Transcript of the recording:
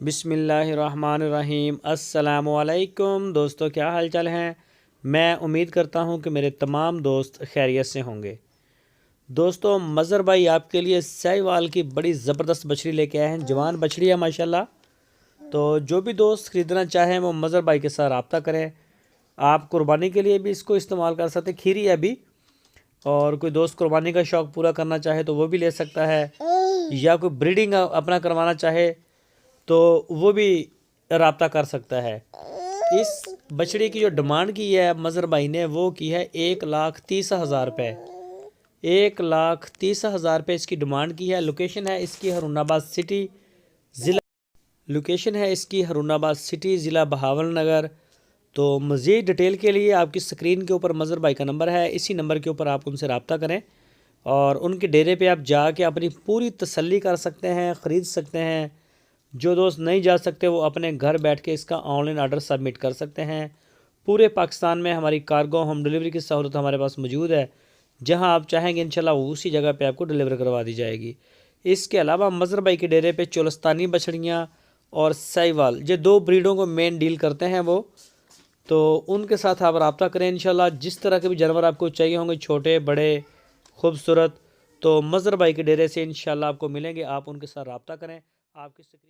بسم اللہ الرحمن الرحیم۔ السلام علیکم دوستو، کیا حال چال ہیں؟ میں امید کرتا ہوں کہ میرے تمام دوست خیریت سے ہوں گے۔ دوستو، مظہر بھائی آپ کے لیے سہیوال کی بڑی زبردست بچڑی لے کے آئے ہیں۔ جوان بچڑی ہے ماشاءاللہ۔ تو جو بھی دوست خریدنا چاہیں وہ مظہر بھائی کے ساتھ رابطہ کریں۔ آپ قربانی کے لیے بھی اس کو استعمال کر سکتے، کھیری ہے ابھی، اور کوئی دوست قربانی کا شوق پورا کرنا چاہے تو وہ بھی لے سکتا ہے، یا کوئی بریڈنگ اپنا کروانا چاہے تو وہ بھی رابطہ کر سکتا ہے۔ اس بچڑی کی جو ڈیمانڈ کی ہے مظہر بھائی نے وہ کی ہے 1,30,000 روپے۔ 1,30,000 روپے اس کی ڈیمانڈ کی ہے۔ لوکیشن ہے اس کی ہارون آباد سٹی، ضلع بہاول نگر۔ تو مزید ڈیٹیل کے لیے آپ کی سکرین کے اوپر مظہر بھائی کا نمبر ہے، اسی نمبر کے اوپر آپ ان سے رابطہ کریں اور ان کے ڈیرے پہ آپ جا کے اپنی پوری تسلی کر سکتے ہیں، خرید سکتے ہیں۔ جو دوست نہیں جا سکتے وہ اپنے گھر بیٹھ کے اس کا آن لائن آرڈر سبمٹ کر سکتے ہیں۔ پورے پاکستان میں ہماری کارگو ہوم ڈیلیوری کی سہولت ہمارے پاس موجود ہے، جہاں آپ چاہیں گے انشاءاللہ اسی جگہ پہ آپ کو ڈیلیور کروا دی جائے گی۔ اس کے علاوہ مظہر بھائی کے ڈیرے پہ چولستانی بچڑیاں اور سہیوال، یہ دو بریڈوں کو مین ڈیل کرتے ہیں وہ، تو ان کے ساتھ آپ رابطہ کریں انشاءاللہ۔ جس طرح کے بھی جانور آپ کو چاہیے ہوں گے، چھوٹے بڑے خوبصورت، تو مظہر بھائی کے ڈیرے سے انشاءاللہ آپ کو ملیں گے۔ آپ ان کے ساتھ رابطہ کریں۔ آپ کی سکرین